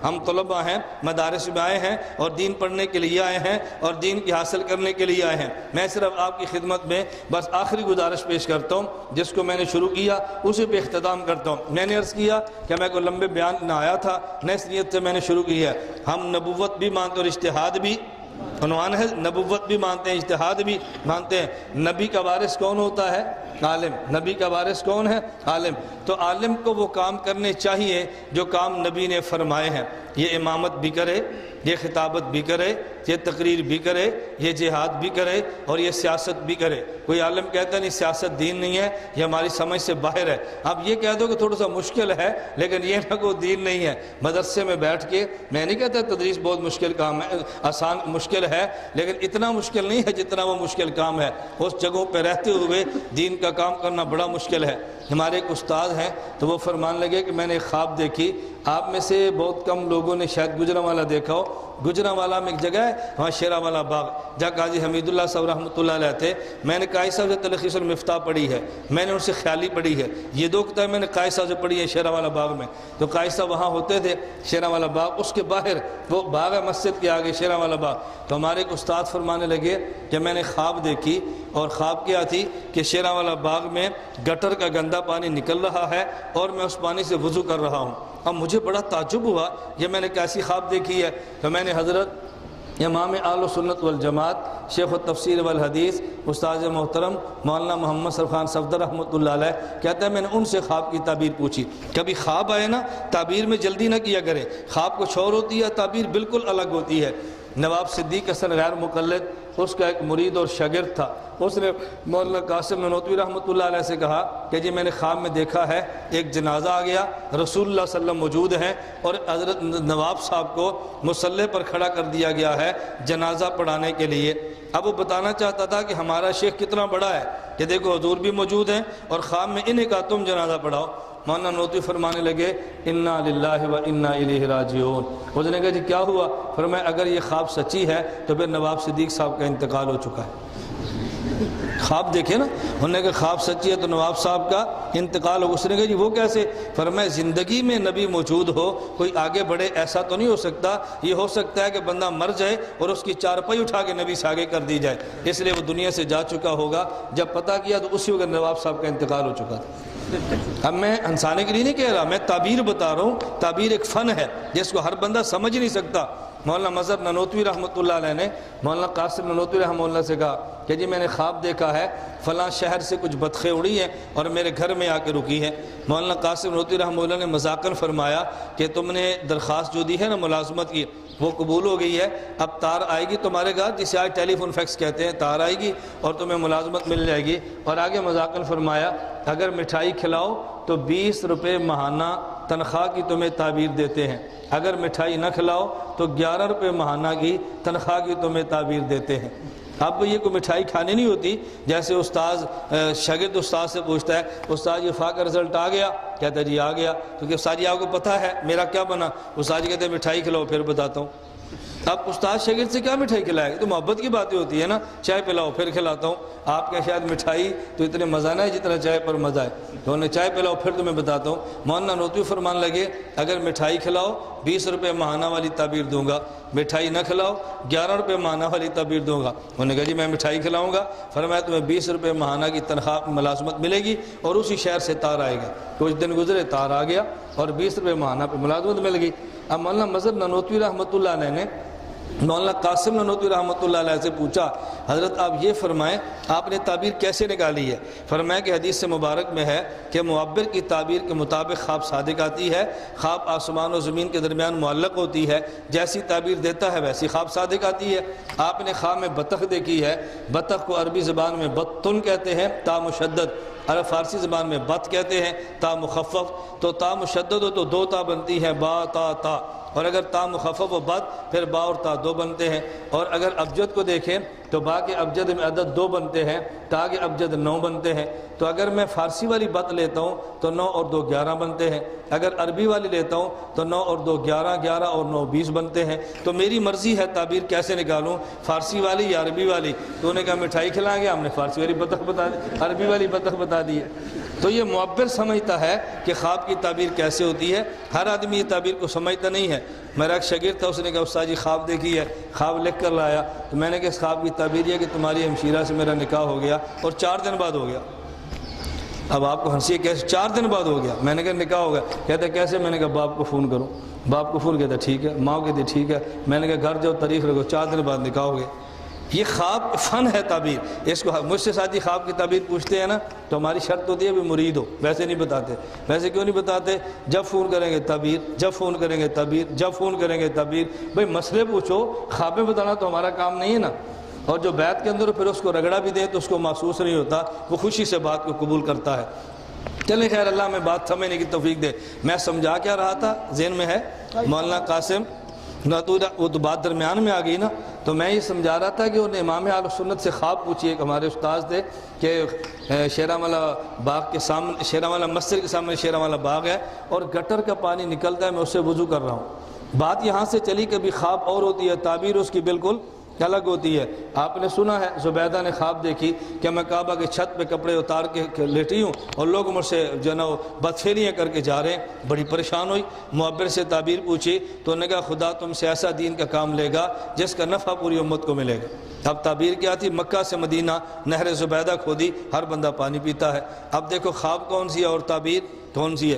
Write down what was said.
ہم طلبہ ہیں، مدارس میں آئے ہیں اور دین پڑھنے کے لیے آئے ہیں اور دین کی حاصل کرنے کے لیے آئے ہیں۔ میں صرف آپ کی خدمت میں بس آخری گزارش پیش کرتا ہوں، جس کو میں نے شروع کیا اسی پہ اختتام کرتا ہوں۔ میں نے عرض کیا کہ میں کوئی لمبے بیان نہ آیا تھا، نہ اس نیت سے میں نے شروع کی ہے۔ ہم نبوت بھی مانتے اور اجتہاد بھی، عنوان ہے نبوت بھی مانتے ہیں، اجتہاد بھی مانتے ہیں۔ نبی کا وارث کون ہوتا ہے؟ عالم۔ نبی کا وارث کون ہے؟ عالم۔ تو عالم کو وہ کام کرنے چاہیے جو کام نبی نے فرمائے ہیں۔ یہ امامت بھی کرے، یہ خطابت بھی کرے، یہ تقریر بھی کرے، یہ جہاد بھی کرے اور یہ سیاست بھی کرے۔ کوئی عالم کہتا نہیں سیاست دین نہیں ہے، یہ ہماری سمجھ سے باہر ہے۔ اب یہ کہہ دو کہ تھوڑا سا مشکل ہے لیکن یہ نہ کوئی دین نہیں ہے۔ مدرسے میں بیٹھ کے، میں نہیں کہتا تدریس بہت مشکل کام ہے، آسان مشکل ہے، لیکن اتنا مشکل نہیں ہے جتنا وہ مشکل کام ہے۔ اس جگہوں پہ رہتے ہوئے دین کا کام کرنا بڑا مشکل ہے۔ ہمارے ایک استاد ہیں تو وہ فرمان لگے کہ میں نے ایک خواب دیکھی، آپ میں سے بہت کم لوگوں نے شاید گجرانوالہ دیکھا ہو۔ گجرانوالہ میں ایک جگہ ہے وہاں شیراوالا باغ، جہاں قاضی حمید اللہ صاحب رحمۃ اللہ علیہ تھے۔ میں نے قاضی صاحب سے تلخیص المفتاح پڑھی ہے، میں نے ان سے خیالی پڑھی ہے، یہ دو کتابیں میں نے قاضی صاحب سے پڑھی ہے شیراوالا باغ میں۔ تو قاضی صاحب وہاں ہوتے تھے شیراوالا باغ، اس کے باہر وہ باغ ہے مسجد کے آگے شیراوالا باغ۔ تو ہمارے ایک استاد فرمانے لگے کہ میں نے خواب دیکھی، اور خواب کیا تھی کہ شیراوالا باغ میں گٹر کا گندا پانی نکل رہا ہے اور میں اس پانی سے وضو کر رہا ہوں۔ اب مجھے بڑا تعجب ہوا، یہ میں نے کیسی خواب دیکھی ہے؟ تو میں نے حضرت امام اہل سنت والجماعت شیخ التفسیر والحدیث استاد محترم مولانا محمد صرف خان صفدر رحمۃ اللہ علیہ کہتا ہے میں نے ان سے خواب کی تعبیر پوچھی۔ کبھی خواب آئے نا تعبیر میں جلدی نہ کیا کرے، خواب کچھ اور ہوتی ہے، تعبیر بالکل الگ ہوتی ہے۔ نواب صدیق حسن غیر مقلد، اس کا ایک مرید اور شاگرد تھا، اس نے مولانا قاسم نانوتوی رحمۃ اللہ علیہ سے کہا کہ جی میں نے خواب میں دیکھا ہے ایک جنازہ آ گیا، رسول اللہ صلی اللہ علیہ وسلم موجود ہیں اور حضرت نواب صاحب کو مصلی پر کھڑا کر دیا گیا ہے جنازہ پڑھانے کے لیے۔ اب وہ بتانا چاہتا تھا کہ ہمارا شیخ کتنا بڑا ہے کہ دیکھو حضور بھی موجود ہیں اور خواب میں انہیں کہا تم جنازہ پڑھاؤ۔ مولانا نوتوی فرمانے لگے انا للہ و انا الیہ راجعون۔ اس نے کہا جی کیا ہوا؟ فرمایا اگر یہ خواب سچی ہے تو پھر نواب صدیق صاحب کا انتقال ہو چکا ہے۔ خواب دیکھے نا، انہوں نے کہا خواب سچی ہے تو نواب صاحب کا انتقال ہو۔ اس نے کہا جی وہ کیسے؟ فرمایا زندگی میں نبی موجود ہو، کوئی آگے بڑھے ایسا تو نہیں ہو سکتا، یہ ہو سکتا ہے کہ بندہ مر جائے اور اس کی چارپائی اٹھا کے نبی سے آگے کر دی جائے، اس لیے وہ دنیا سے جا چکا ہوگا۔ جب پتہ کیا تو اسی وقت نواب صاحب کا انتقال ہو چکا تھا۔ اب میں ہنسانے کے لیے نہیں کہہ رہا، میں تعبیر بتا رہا ہوں، تعبیر ایک فن ہے جس کو ہر بندہ سمجھ نہیں سکتا۔ مولانا مظہر نانوتوی رحمۃ اللہ علیہ نے مولانا قاسم نانوتوی رحمۃ اللہ سے کہا کہ جی میں نے خواب دیکھا ہے فلاں شہر سے کچھ بطخیں اڑی ہیں اور میرے گھر میں آ کے رکی ہیں۔ مولانا قاسم نانوتوی رحمۃ اللہ نے مذاقاً فرمایا کہ تم نے درخواست جو دی ہے نا ملازمت کی وہ قبول ہو گئی ہے، اب تار آئے گی تمہارے گھر، جسے آج ٹیلی فون فیکس کہتے ہیں، تار آئے گی اور تمہیں ملازمت مل جائے گی۔ اور آگے مذاقاً فرمایا اگر مٹھائی کھلاؤ تو 20 روپے ماہانہ تنخواہ کی تمہیں تعبیر دیتے ہیں، اگر مٹھائی نہ کھلاؤ تو 11 روپے ماہانہ کی تنخواہ کی تمہیں تعبیر دیتے ہیں۔ اب یہ کوئی مٹھائی کھانی نہیں ہوتی، جیسے استاذ شاگرد استاد سے پوچھتا ہے استاد یہ فا کا رزلٹ آ گیا؟ کہتا ہے جی آ گیا۔ تو کہ استاد جی آپ کو پتہ ہے میرا کیا بنا؟ استاد جی کہتے ہیں مٹھائی کھلاؤ پھر بتاتا ہوں۔ اب استاد شاگرد سے کیا مٹھائی کھلائے گا؟ تو محبت کی باتیں ہوتی ہے نا، چائے پلاؤ پھر کھلاتا ہوں۔ آپ کا شاید مٹھائی تو اتنے مزہ نہ ہے جتنا چائے پر مزہ ہے، تو انہیں چائے پلاؤ پھر تمہیں بتاتا ہوں۔ مولانا نوتوی فرمان لگے اگر مٹھائی کھلاؤ 20 روپے ماہانہ والی تعبیر دوں گا، مٹھائی نہ کھلاؤ 11 روپے ماہانہ والی تعبیر دوں گا۔ انہوں نے کہا جی میں مٹھائی کھلاؤں گا۔ فرمایا تمہیں 20 روپے ماہانہ کی تنخواہ ملازمت ملے گی اور اسی شہر سے تار آئے گا۔ کچھ دن گزرے تار آ گیا اور 20 روپے ماہانہ پہ ملازمت مل گئی۔ اب مولانا مظہر نانوتوی رحمۃ اللہ علیہ نے مولانا قاسم نانوتوی رحمۃ اللہ علیہ سے پوچھا حضرت آپ یہ فرمائیں آپ نے تعبیر کیسے نکالی ہے؟ فرمایا کہ حدیث مبارک میں ہے کہ معبر کی تعبیر کے مطابق خواب صادق آتی ہے، خواب آسمان و زمین کے درمیان معلق ہوتی ہے، جیسی تعبیر دیتا ہے ویسی خواب صادق آتی ہے۔ آپ نے خواب میں بطخ دیکھی ہے، بطخ کو عربی زبان میں بطن کہتے ہیں تا مشدد، عرب فارسی زبان میں بط کہتے ہیں تا مخفف، تو تا مشدد ہو تو 2 تا بنتی ہے با تا تا، اور اگر تا مخفف و بط پھر با اور تا 2 بنتے ہیں۔ اور اگر ابجد کو دیکھیں تو با کے ابجد میں عدد 2 بنتے ہیں، تا کے ابجد 9 بنتے ہیں۔ تو اگر میں فارسی والی بط لیتا ہوں تو 9 اور 2 11 بنتے ہیں، اگر عربی والی لیتا ہوں تو 9 اور 2 11 11 اور 9 20 بنتے ہیں۔ تو میری مرضی ہے تعبیر کیسے نکالوں، فارسی والی یا عربی والی؟ تو انہوں نے کہا مٹھائی کھلائیں گے، ہم نے فارسی والی بطخ بتا دی، عربی والی بطخ بتا دی ہے۔ تو یہ معبر سمجھتا ہے کہ خواب کی تعبیر کیسے ہوتی ہے، ہر آدمی یہ تعبیر کو سمجھتا نہیں ہے۔ میرا ایک شاگرد تھا، اس نے کہا استاد جی خواب دیکھی ہے، خواب لکھ کر لایا، تو میں نے کہا اس خواب کی تعبیر یہ کہ تمہاری ہمشیرہ سے میرا نکاح ہو گیا اور 4 دن بعد ہو گیا۔ اب آپ کو ہنسی ہے، کیسے 4 دن بعد ہو گیا؟ میں نے کہا نکاح ہو گیا۔ کہتے کیسے؟ میں نے کہا باپ کو فون کرو۔ باپ کو فون کہتا ٹھیک ہے، ماں کہتی ٹھیک ہے۔ میں نے کہا گھر جاؤ تاریخ رکھو، 4 دن بعد نکاح ہو گیا۔ یہ خواب فن ہے تعبیر، اس کو مجھ سے ساتھی خواب کی تعبیر پوچھتے ہیں نا تو ہماری شرط ہوتی ہے بھی مرید ہو، ویسے نہیں بتاتے۔ ویسے کیوں نہیں بتاتے؟ جب فون کریں گے تعبیر، جب فون کریں گے تعبیر، جب فون کریں گے تعبیر۔ بھئی مسئلے پوچھو، خوابیں بتانا تو ہمارا کام نہیں ہے نا۔ اور جو بیت کے اندر پھر اس کو رگڑا بھی دے تو اس کو محسوس نہیں ہوتا، وہ خوشی سے بات کو قبول کرتا ہے۔ چلیں خیر، اللہ میں بات سمجھنے کی توفیق دے۔ میں سمجھا کیا رہا تھا ذہن میں ہے؟ مولانا قاسم وہ تو بات درمیان میں آ گئی نا، تو میں یہ سمجھا رہا تھا کہ انہیں امام اہل سنت سے خواب پوچھی، ایک ہمارے استاد تھے کہ شیراں والا باغ کے سامنے، شیراں والا مسجد کے سامنے شیراں والا باغ ہے اور گٹر کا پانی نکلتا ہے، میں اس سے وضو کر رہا ہوں۔ بات یہاں سے چلی کہ بھی خواب اور ہوتی ہے، تعبیر اس کی بالکل الگ ہوتی ہے۔ آپ نے سنا ہے زبیدہ نے خواب دیکھی کہ میں کعبہ کی چھت پہ کپڑے اتار کے لیٹی ہوں اور لوگ مجھ سے جو ہے نا بدفعلیاں کر کے جا رہے ہیں، بڑی پریشان ہوئی، معبر سے تعبیر پوچھی تو انہوں نے کہا خدا تم سے ایسا دین کا کام لے گا جس کا نفع پوری امت کو ملے گا۔ اب تعبیر کیا تھی؟ مکہ سے مدینہ نہر زبیدہ کھودی، ہر بندہ پانی پیتا ہے۔ اب دیکھو خواب کون سی ہے اور تعبیر کون سی ہے۔